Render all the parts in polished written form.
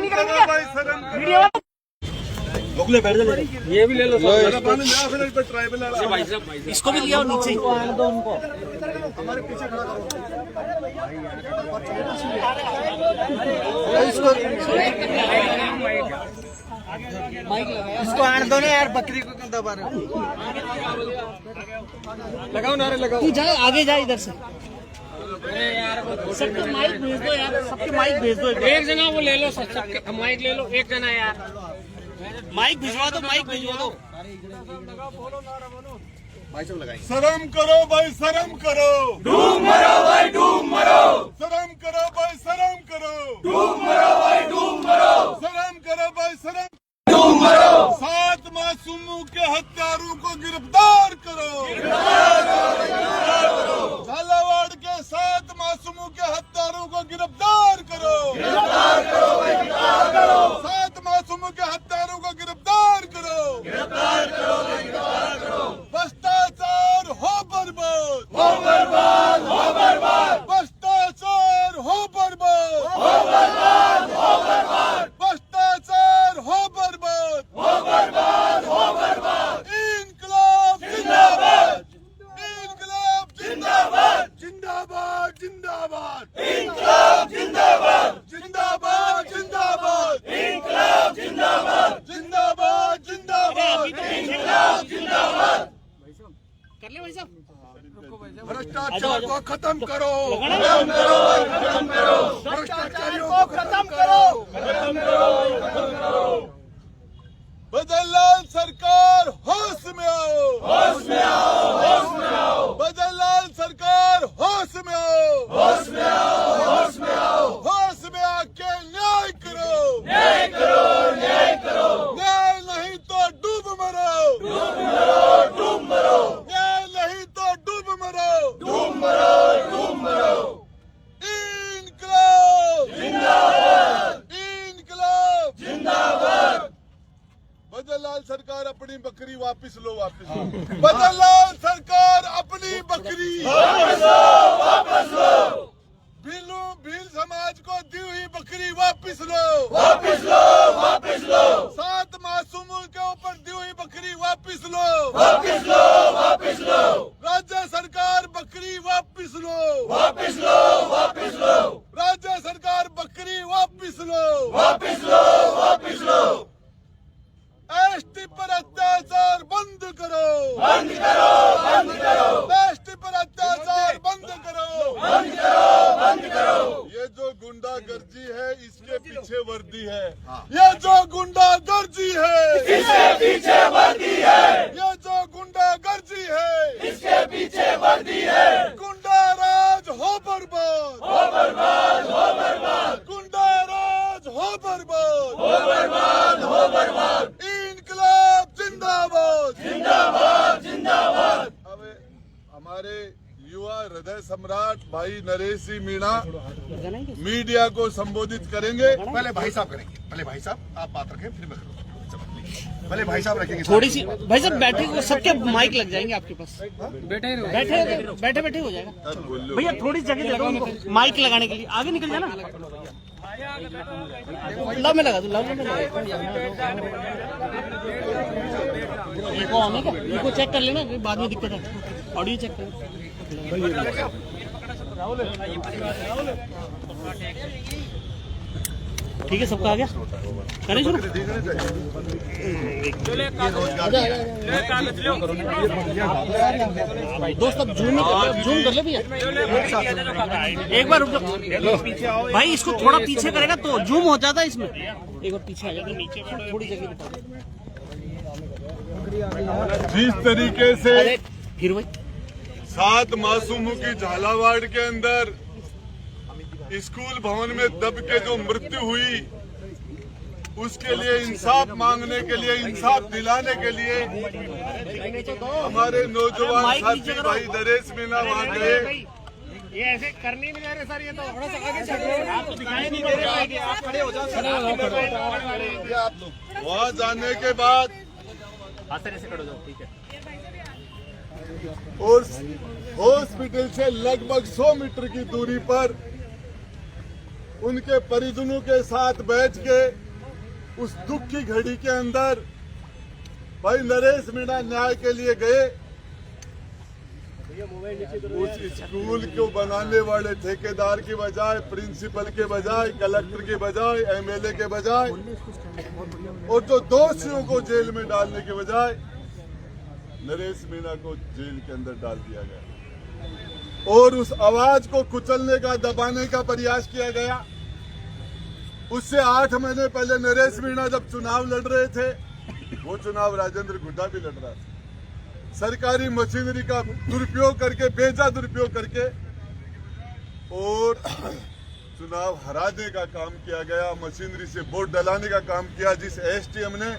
नहीं करेंगे क्या? मीडिया वाले बैठ जा, ये भी ले लो। इसको भी लिया और नीचे दो उनको। इसको आने दो ना यार, बकरी को क्यों दबा रहे हो? लगाओ नारे लगाओ। तू जा, आगे जा इधर से। सबके माइक भेज दो यार, सबके माइक भेज दो। एक जना वो ले लो, सबके माइक ले लो, एक जना यार माइक भिजवा दो, माइक भिजवा दो। शर्म करो भाई, शर्म करो। डूब मरो भाई, डूब मरो। शर्म करो भाई, शर्म करो। डूब मरो भाई, डूब मरो। शर्म करो भाई, शर्म। डूब मरो। 7 मासूमों के हत्यारों को गिरफ्तार करो। झालावाड़ के 7 मासूमों के हत्यारों को गिरफ्तार करो। 7 मासूमों के हत्यारों को गिरफ्तार करो। भ्रष्टाचार हो बर्बाद, हो बर्बाद, हो बर्बाद, भ्रष्टाचार हो बर्बाद, हो बर्बाद, हो बर्बाद, भ्रष्टाचार हो बर्बाद, हो बर्बाद, हो बर्बाद। इनकलाब जिंदाबाद, इनकलाब जिंदाबाद, जिंदाबाद, जिंदाबाद, इनकलाब जिंदाबाद, जिंदाबाद, जिंदाबाद, इनकलाब जिंदाबाद, जिंदाबाद, जिंदाबाद, इनकलाब जिंदाबाद। कर ले भाई साहब। भ्रष्टाचार को खत्म करो, खत्म करो, खत्म करो, भ्रष्टाचारियों को खत्म करो। खत्म करो, खत्म करो। बदलाल सरकार होश में आओ, होश में आओ, होश में आओ, बदलाल सरकार होश में आओ, होश में आओ, होश में आओ। होश में आके न्याय करो, न्याय करो, न्याय करो। न्याय नहीं तो डूब मरो, डूब मरो, डूब मरो, न्याय नहीं तो डूब मरो। डूब मरो, डूब मरो। इनकलाब जिंदाबाद, इनकलाब जिंदाबाद। बदलाल सरकार अपनी बकरी वापस लो, वापस लो। बदलाल सरकार अपनी बकरी वापस लो, वापस लो, भील समाज को दी हुई बकरी वापस लो, वापस लो, वापस लो, 7 मासूमों के ऊपर दी हुई बकरी वापस लो, वापस लो, वापस लो, राज्य सरकार बकरी वापस लो, वापस लो, वापस लो, राज्य सरकार बकरी वापस लो, वापस लो, वापस लो। एसटी पर अत्याचार बंद करो, बंद करो, बंद करो, एसटी पर अत्याचार बंद करो, बंद करो, बंद करो। ये जो गुंडागर्दी है इसके पीछे वर्दी है, ये जो गुंडागर्दी है इसके पीछे वर्दी है, ये जो गुंडागर्दी है इसके पीछे वर्दी है। गुंडा राज हो बर्बाद, हो बर्बाद, हो बर्बाद, गुंडा राज हो बर्बाद, हो बर्बाद, हो बर्बाद। इनकलाब जिंदाबाद, जिंदाबाद, जिंदाबाद। अब हमारे युवा हृदय सम्राट भाई नरेश सिंह मीणा मीडिया को संबोधित करेंगे। पहले भाई साहब करेंगे, पहले भाई साहब आप बात रखें, फिर मैं करूँगा। पहले भाई साहब रखेंगे। थोड़ी सी भाई साहब बैठे, सबके माइक लग जाएंगे आपके पास। बैठे बैठे हो जाएगा भैया। थोड़ी जगह दे दो उनको माइक लगाने के लिए। आगे निकल जाना, लव में लगा दो, लव में लगा दो। इको ऑन है क्या? इको चेक कर लेना, बाद में दिक्कत है। ऑडियो चेक कर। ठीक है, सबका आ गया, करें शुरू। दोस्त अब जूम कर ले भैया, एक बार रुक जाओ भाई। इसको थोड़ा पीछे करेगा तो जूम हो जाता है इसमें। एक बार पीछे आ जाएगा, नीचे थोड़ी जगह दिखा। जिस तरीके से फिर वही 7 मासूमों की झालावाड़ के अंदर स्कूल भवन में दब के जो मृत्यु हुई, उसके लिए इंसाफ मांगने के लिए, इंसाफ दिलाने के लिए हमारे नौजवान साथी भाई नरेश मीणा वहाँ गए। ये ऐसे करने नहीं दे रहे सर, ये तो थोड़ा सा आगे चलो, आप तो दिखाई नहीं दे रहे, आप खड़े हो जाओ। वहाँ जाने के बाद ऐसे खड़े हो जाओ, ठीक है। और हॉस्पिटल से लगभग 100 मीटर की दूरी पर उनके परिजनों के साथ बैठ के उस दुख की घड़ी के अंदर भाई नरेश मीणा न्याय के लिए गए। उस स्कूल को बनाने वाले ठेकेदार की बजाय, प्रिंसिपल के बजाय, कलेक्टर के बजाय, एमएलए के बजाय और जो दोषियों को जेल में डालने के बजाय नरेश मीणा को जेल के अंदर डाल दिया गया और उस आवाज को कुचलने का, दबाने का प्रयास किया गया। उससे 8 महीने पहले नरेश मीणा जब चुनाव लड़ रहे थे, वो चुनाव राजेंद्र गुड्डा भी लड़ रहा था। सरकारी मशीनरी का दुरुपयोग करके, बेजा दुरुपयोग करके और चुनाव हराने का काम किया गया। मशीनरी से वोट डलाने का काम किया। जिस एसटीएम ने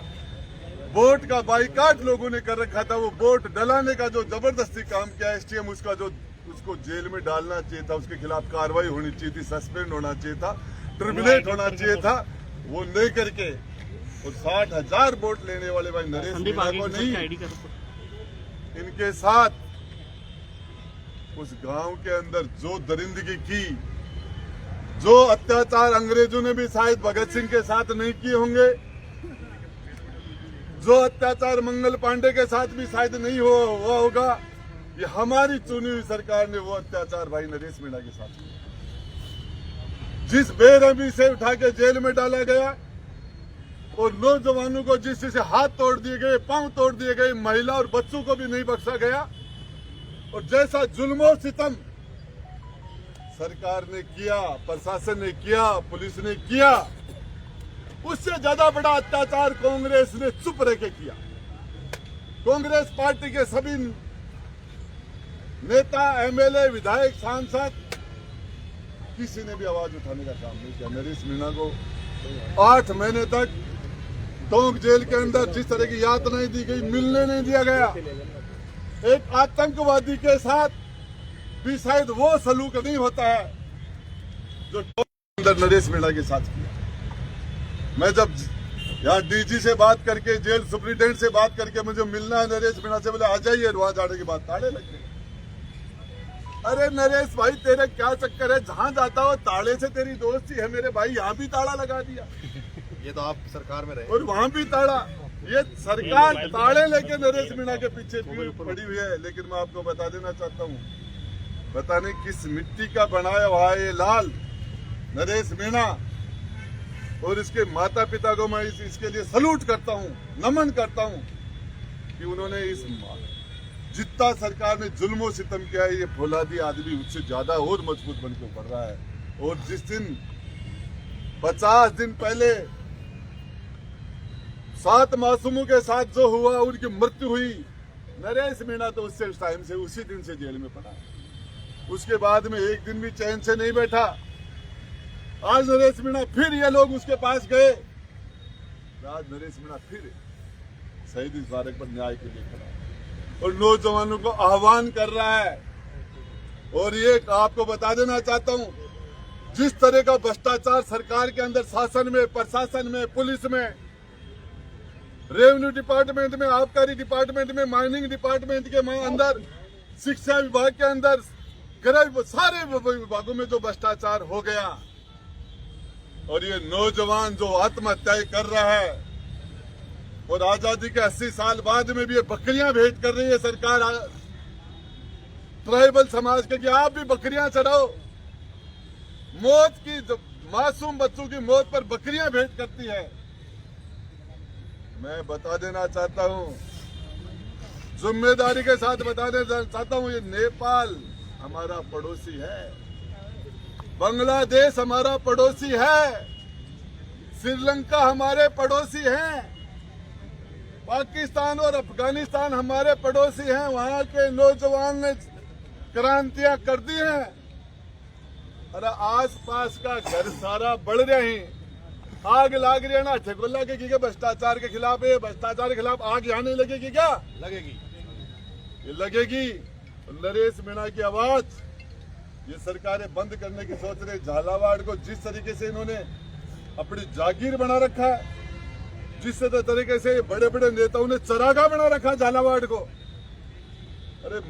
वोट का बाइकाट लोगों ने कर रखा था, वो वोट डलाने का जो जबरदस्ती काम किया एसटीएम, उसका जो उसको जेल में डालना चाहिए था, उसके खिलाफ कार्रवाई होनी चाहिए थी, सस्पेंड होना चाहिए था, टर्मिनेट होना चाहिए था, वो नहीं करके और 60,000 वोट लेने वाले भाई नरेश मीणा को नहीं, इनके साथ उस गांव के अंदर जो दरिंदगी की, जो अत्याचार अंग्रेजों ने भी शायद भगत सिंह के साथ नहीं किए होंगे, जो अत्याचार मंगल पांडे के साथ भी शायद नहीं हुआ होगा, ये हमारी चुनी हुई सरकार ने वो अत्याचार भाई नरेश मीणा के साथ किया। जिस बेरहमी से उठा के जेल में डाला गया और नौजवानों को जिस से हाथ तोड़ दिए गए, पांव तोड़ दिए गए, महिला और बच्चों को भी नहीं बख्शा गया और जैसा जुल्म सितम सरकार ने किया, प्रशासन ने किया, पुलिस ने किया, उससे ज्यादा बड़ा अत्याचार कांग्रेस ने चुप रह के किया। कांग्रेस पार्टी के सभी नेता, एमएलए, विधायक, सांसद, किसी ने भी आवाज उठाने का काम नहीं किया। नरेश मीणा को 8 महीने तक टोंक जेल के अंदर जिस तरह की यातनाएं दी गई, मिलने नहीं दिया गया। एक आतंकवादी के साथ भी शायद वो सलूक नहीं होता है जो टोंक के अंदर नरेश मीणा के साथ किया। मैं जब यहाँ डीजी से बात करके, जेल सुप्रिंटेंडेंट से बात करके मुझे मिलना है नरेश मीणा से, बोले आ जाइए, वहां जाने के बाद ताड़े लग गए। अरे नरेश भाई, तेरे क्या चक्कर है? जहां जाता हो ताड़े से तेरी दोस्ती है मेरे भाई, यहाँ भी ताड़ा लगा दिया। ये तो आप सरकार में रहे और वहां भी ताड़ा। ये सरकार ताड़े लेके नरेश मीणा के पीछे पड़ी हुई है। लेकिन मैं आपको बता देना चाहता हूँ, पता नहीं किस मिट्टी का बनाया हुआ है ये लाल नरेश मीणा, और इसके माता पिता को मैं इसके लिए सलूट करता हूँ, नमन करता हूँ कि उन्होंने इस जितना सरकार ने जुल्म सितम किया है, ये फौलादी आदमी उससे ज्यादा और मजबूत बन के उभर रहा है। और जिस दिन 50 दिन पहले 7 मासूमों के साथ जो हुआ, उनकी मृत्यु हुई, नरेश मीणा तो उससे उस टाइम से, उसी दिन से जेल में पड़ा। उसके बाद में एक दिन भी चैन से नहीं बैठा। आज नरेश मीणा फिर ये लोग उसके पास गए, आज नरेश मीणा फिर शहीद स्मारक पर न्याय के लिए खड़ा और नौजवानों को आह्वान कर रहा है। और ये आपको बता देना चाहता हूं, जिस तरह का भ्रष्टाचार सरकार के अंदर, शासन में, प्रशासन में, पुलिस में, रेवेन्यू डिपार्टमेंट में, आबकारी डिपार्टमेंट में, माइनिंग डिपार्टमेंट के अंदर, शिक्षा विभाग के अंदर, गृह, सारे विभागों में जो भ्रष्टाचार हो गया, और ये नौजवान जो आत्महत्याएं कर रहा है, और आजादी के 80 साल बाद में भी ये बकरियां भेंट कर रही है सरकार ट्राइबल समाज के, कि आप भी बकरियां चढ़ाओ। मौत की, मासूम बच्चों की मौत पर बकरियां भेंट करती है। मैं बता देना चाहता हूं, जिम्मेदारी के साथ बता देना चाहता हूं, ये नेपाल हमारा पड़ोसी है, बांग्लादेश हमारा पड़ोसी है, श्रीलंका हमारे पड़ोसी हैं, पाकिस्तान और अफगानिस्तान हमारे पड़ोसी हैं। वहां के नौजवान ने क्रांतियां कर दी हैं। अरे आस पास का घर सारा बढ़ रहे हैं, आग लाग रही है ना, ठेकोला के क्या भ्रष्टाचार के खिलाफ है, भ्रष्टाचार के खिलाफ आग यहाँ नहीं लगेगी क्या? लगेगी, ये लगेगी। नरेश मीणा की आवाज ये सरकारें बंद करने की सोच रही। झालावाड़ को जिस तरीके से इन्होंने अपनी जागीर बना रखा है, जिस तरीके से बड़े बड़े नेताओं ने चरागाह बना रखा झालावाड़ को, अरे